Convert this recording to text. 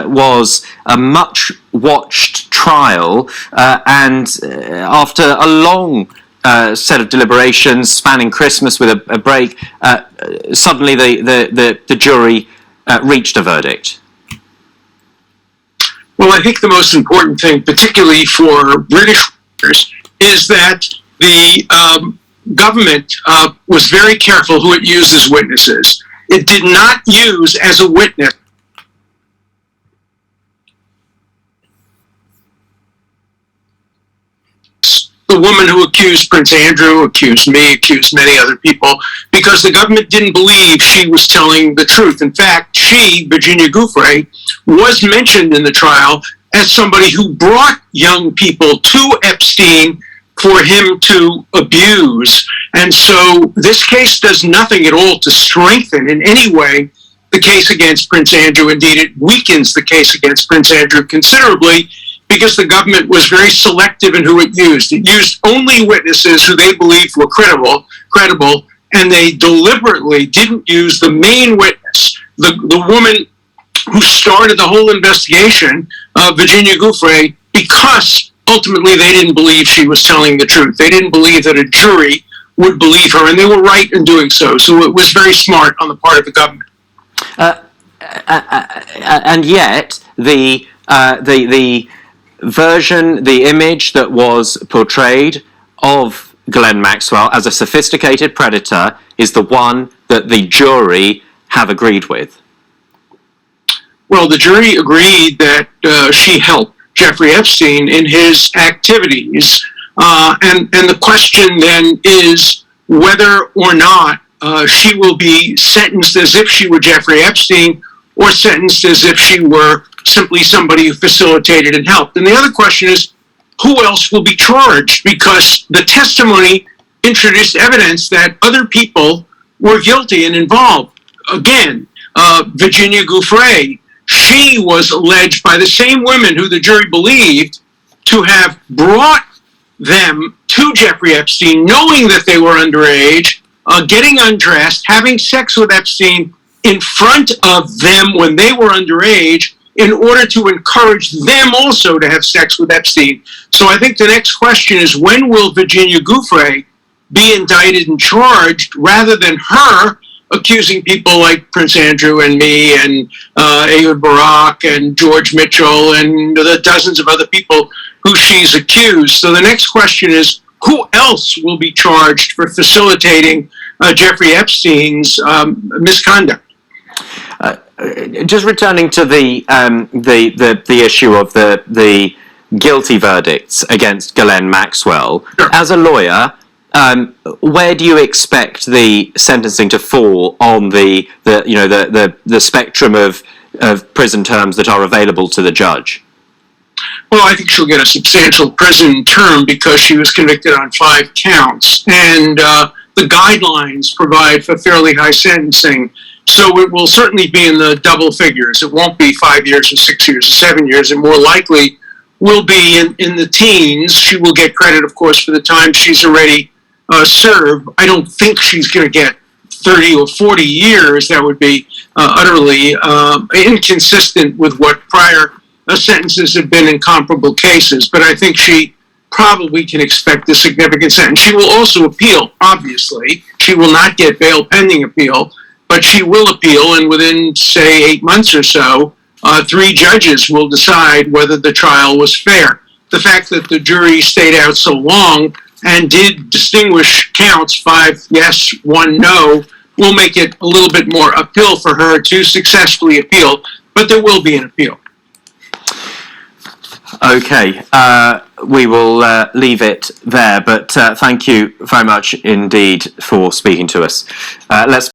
was a much-watched trial, and after a long set of deliberations spanning Christmas with a break, suddenly the jury reached a verdict. Well, I think the most important thing, particularly for British workers, is that the government was very careful who it used as witnesses. It did not use as a witness the woman who accused Prince Andrew, accused me, accused many other people, because the government didn't believe she was telling the truth. In fact, she, Virginia Giuffre, was mentioned in the trial as somebody who brought young people to Epstein for him to abuse. And so this case does nothing at all to strengthen in any way the case against Prince Andrew. Indeed, it weakens the case against Prince Andrew considerably, because the government was very selective in who it used. It used only witnesses who they believed were credible, and they deliberately didn't use the main witness, the woman who started the whole investigation, Virginia Giuffre, because ultimately they didn't believe she was telling the truth. They didn't believe that a jury would believe her, and they were right in doing so. So it was very smart on the part of the government. And yet, the version, the image that was portrayed of Ghislaine Maxwell as a sophisticated predator is the one that the jury have agreed with. Well, the jury agreed that she helped Jeffrey Epstein in his activities. And the question then is whether or not she will be sentenced as if she were Jeffrey Epstein, or sentenced as if she were simply somebody who facilitated and helped. And the other question is, who else will be charged? Because the testimony introduced evidence that other people were guilty and involved. Again, Virginia Giuffre, she was alleged by the same women who the jury believed to have brought them to Jeffrey Epstein, knowing that they were underage, getting undressed, having sex with Epstein in front of them when they were underage, in order to encourage them also to have sex with Epstein. So I think the next question is, when will Virginia Giuffre be indicted and charged, rather than her accusing people like Prince Andrew and me and Ehud Barak and George Mitchell and the dozens of other people who she's accused. So the next question is, who else will be charged for facilitating Jeffrey Epstein's misconduct? Just returning to the issue of the guilty verdicts against Ghislaine Maxwell, sure. As a lawyer, where do you expect the sentencing to fall on the spectrum of prison terms that are available to the judge? Well, I think she'll get a substantial prison term because she was convicted on 5 counts, and the guidelines provide for fairly high sentencing. So it will certainly be in the double figures. It won't be 5 years or 6 years or 7 years. It more likely will be in the teens. She will get credit, of course, for the time she's already served. I don't think she's going to get 30 or 40 years. That would be utterly inconsistent with what prior sentences have been in comparable cases. But I think she probably can expect a significant sentence. She will also appeal, obviously. She will not get bail pending appeal, but she will appeal, and within, say, 8 months or so, 3 judges will decide whether the trial was fair. The fact that the jury stayed out so long and did distinguish counts, 5 yes, 1 no, will make it a little bit more uphill for her to successfully appeal, but there will be an appeal. Okay, we will leave it there, but thank you very much indeed for speaking to us. Let's